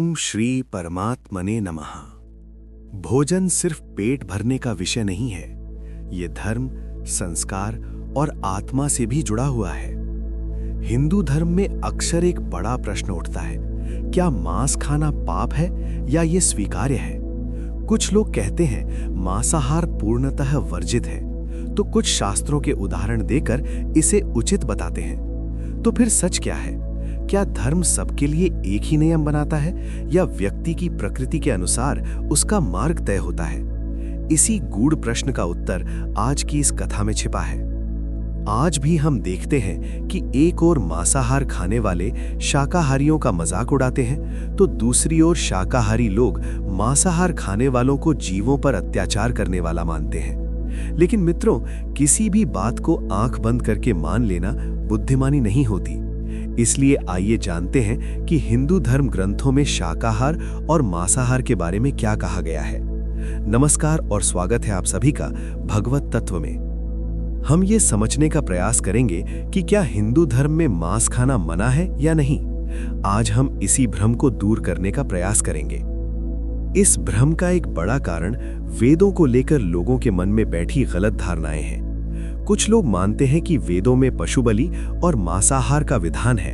ओम श्री परमात्मने नमः। भोजन सिर्फ पेट भरने का विषय नहीं है, ये धर्म, संस्कार और आत्मा से भी जुड़ा हुआ है। हिंदू धर्म में अक्सर एक बड़ा प्रश्न उठता है, क्या मांस खाना पाप है या ये स्वीकार्य है? कुछ लोग कहते हैं मांसाहार पूर्णतः वर्जित है, तो कुछ शास्त्रों के उदाहरण देकर इसे उचित बताते हैं। तो फिर सच क्या है? क्या धर्म सबके लिए एक ही नियम बनाता है या व्यक्ति की प्रकृति के अनुसार उसका मार्ग तय होता है? इसी गूढ़ प्रश्न का उत्तर आज की इस कथा में छिपा है। आज भी हम देखते हैं कि एक ओर मांसाहार खाने वाले शाकाहारियों का मजाक उड़ाते हैं, तो दूसरी ओर शाकाहारी लोग मांसाहार खाने वालों को जीवों पर अत्याचार करने वाला मानते हैं। लेकिन मित्रों, किसी भी बात को आंख बंद करके मान लेना बुद्धिमानी नहीं होती। इसलिए आइए जानते हैं कि हिंदू धर्म ग्रंथों में शाकाहार और मांसाहार के बारे में क्या कहा गया है। नमस्कार और स्वागत है आप सभी का भगवत तत्व में। हम ये समझने का प्रयास करेंगे कि क्या हिंदू धर्म में मांस खाना मना है या नहीं। आज हम इसी भ्रम को दूर करने का प्रयास करेंगे। इस भ्रम का एक बड़ा कारण वेदों को लेकर लोगों के मन में बैठी गलत धारणाएं हैं। कुछ लोग मानते हैं कि वेदों में पशु बलि और मांसाहार का विधान है,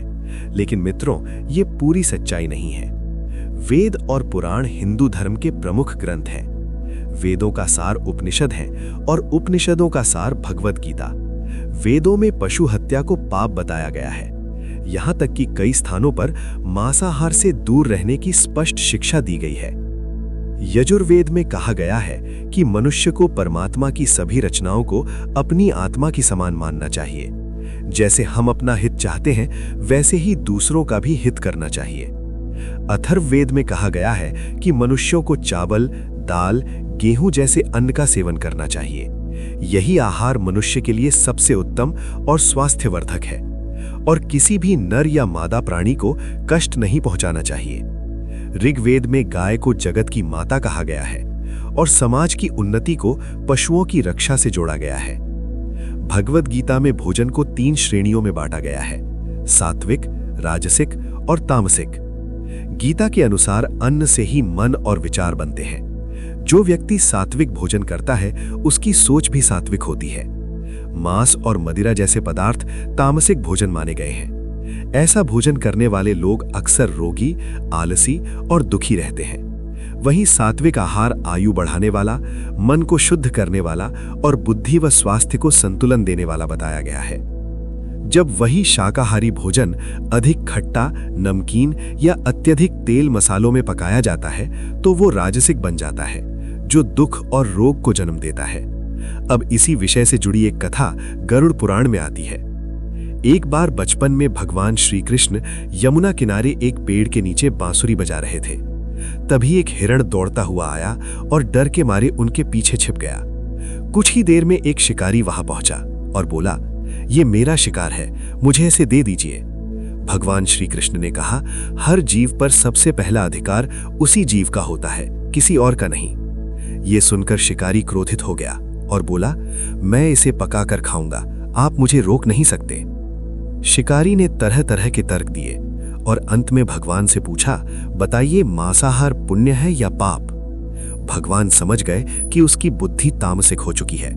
लेकिन मित्रों, ये पूरी सच्चाई नहीं है। वेद और पुराण हिंदू धर्म के प्रमुख ग्रंथ हैं। वेदों का सार उपनिषद हैं और उपनिषदों का सार भगवद गीता। वेदों में पशु हत्या को पाप बताया गया है। यहां तक कि कई स्थानों पर मांसाहार से दूर रहने की स्पष्ट शिक्षा दी गई है। यजुर्वेद में कहा गया है कि मनुष्य को परमात्मा की सभी रचनाओं को अपनी आत्मा की समान मानना चाहिए। जैसे हम अपना हित चाहते हैं, वैसे ही दूसरों का भी हित करना चाहिए। अथर्ववेद में कहा गया है कि मनुष्यों को चावल, दाल, गेहूं जैसे अन्न का सेवन करना चाहिए। यही आहार मनुष्य के लिए सबसे उत्तम और स्वास्थ्यवर्धक है और किसी भी नर या मादा प्राणी को कष्ट नहीं पहुंचाना चाहिए। ऋग्वेद में गाय को जगत की माता कहा गया है और समाज की उन्नति को पशुओं की रक्षा से जोड़ा गया है। भगवद गीता में भोजन को 3 श्रेणियों में बांटा गया है: सात्विक, राजसिक और तामसिक। गीता के अनुसार अन्न से ही मन और विचार बनते हैं। जो व्यक्ति सात्विक भोजन करता है, उसकी सोच भी सात्विक होती है। मांस और मदिरा जैसे पदार्थ तामसिक भोजन माने गए हैं। ऐसा भोजन करने वाले लोग अक्सर रोगी, आलसी और दुखी रहते हैं। वहीं सात्विक आहार आयु बढ़ाने वाला, मन को शुद्ध करने वाला और बुद्धि व स्वास्थ्य को संतुलन देने वाला बताया गया है। जब वही शाकाहारी भोजन अधिक खट्टा, नमकीन या अत्यधिक तेल मसालों में पकाया जाता है, तो वो राजसिक बन जाता है, जो दुख और रोग को जन्म देता है। अब इसी विषय से जुड़ी एक कथा गरुड़ पुराण में आती है। एक बार बचपन में भगवान श्री कृष्ण यमुना किनारे एक पेड़ के नीचे बांसुरी बजा रहे थे। तभी एक हिरण दौड़ता हुआ आया और डर के मारे उनके पीछे छिप गया। कुछ ही देर में एक शिकारी वहां पहुंचा और बोला, ये मेरा शिकार है, मुझे इसे दे दीजिए। भगवान श्री कृष्ण ने कहा, हर जीव पर सबसे पहला अधिकार उसी जीव का होता है, किसी और का नहीं। ये सुनकर शिकारी क्रोधित हो गया और बोला, मैं इसे पकाकर खाऊंगा, आप मुझे रोक नहीं सकते। शिकारी ने तरह तरह के तर्क दिए और अंत में भगवान से पूछा, बताइए मांसाहार पुण्य है या पाप? भगवान समझ गए कि उसकी बुद्धि तामसिक हो चुकी है।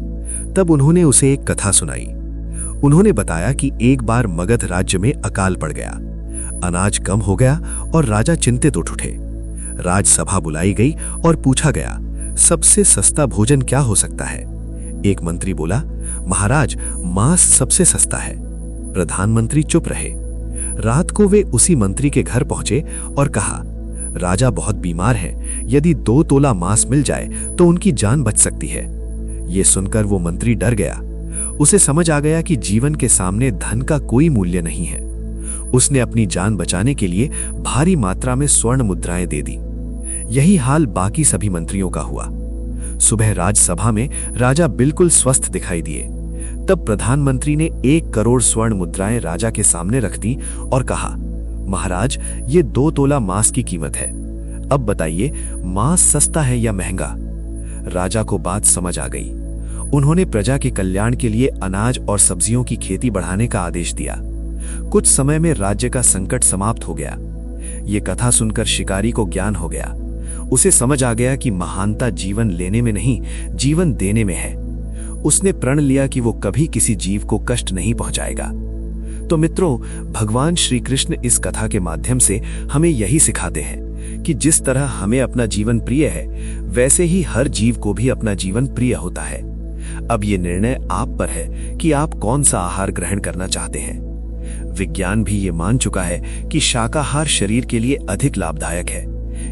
तब उन्होंने उसे एक कथा सुनाई। उन्होंने बताया कि एक बार मगध राज्य में अकाल पड़ गया, अनाज कम हो गया और राजा चिंतित उठे। राजसभा बुलाई गई और पूछा गया, सबसे सस्ता भोजन क्या हो सकता है? एक मंत्री बोला, महाराज, मांस सबसे सस्ता है। प्रधानमंत्री चुप रहे। रात को वे उसी मंत्री के घर पहुंचे और कहा, राजा बहुत बीमार हैं, यदि 2 तोला मांस मिल जाए तो उनकी जान बच सकती है। ये सुनकर वो मंत्री डर गया। उसे समझ आ गया कि जीवन के सामने धन का कोई मूल्य नहीं है। उसने अपनी जान बचाने के लिए भारी मात्रा में स्वर्ण मुद्राएं दे दी। यही हाल बाकी सभी मंत्रियों का हुआ। सुबह राजसभा में राजा बिल्कुल स्वस्थ दिखाई दिए। तब प्रधानमंत्री ने 1 करोड़ स्वर्ण मुद्राएं राजा के सामने रख दी और कहा, महाराज, ये 2 तोला मांस की कीमत है। अब बताइए, मांस सस्ता है या महंगा? राजा को बात समझ आ गई। उन्होंने प्रजा के कल्याण के लिए अनाज और सब्जियों की खेती बढ़ाने का आदेश दिया। कुछ समय में राज्य का संकट समाप्त हो गया। ये कथा सुनकर शिकारी को ज्ञान हो गया। उसे समझ आ गया कि महानता जीवन लेने में नहीं, जीवन देने में है। उसने प्रण लिया कि वो कभी किसी जीव को कष्ट नहीं पहुंचाएगा। तो मित्रों, भगवान श्री कृष्ण इस कथा के माध्यम से हमें यही सिखाते हैं कि जिस तरह हमें अपना जीवन प्रिय है, वैसे ही हर जीव को भी अपना जीवन प्रिय होता है। अब ये निर्णय आप पर है कि आप कौन सा आहार ग्रहण करना चाहते हैं। विज्ञान भी ये मान चुका है कि शाकाहार शरीर के लिए अधिक लाभदायक है।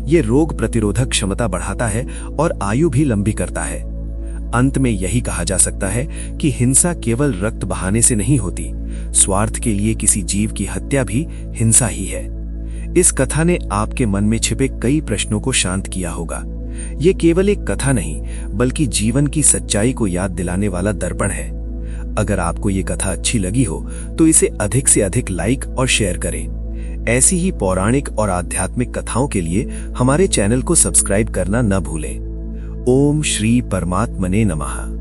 ये रोग प्रतिरोधक क्षमता बढ़ाता है और आयु भी लंबी करता है। अंत में यही कहा जा सकता है कि हिंसा केवल रक्त बहाने से नहीं होती, स्वार्थ के लिए किसी जीव की हत्या भी हिंसा ही है। इस कथा ने आपके मन में छिपे कई प्रश्नों को शांत किया होगा। ये केवल एक कथा नहीं, बल्कि जीवन की सच्चाई को याद दिलाने वाला दर्पण है। अगर आपको ये कथा अच्छी लगी हो तो इसे अधिक से अधिक लाइक और शेयर करें। ऐसी ही पौराणिक और आध्यात्मिक कथाओं के लिए हमारे चैनल को सब्सक्राइब करना न भूलें। ओम श्री परमात्मने नमः।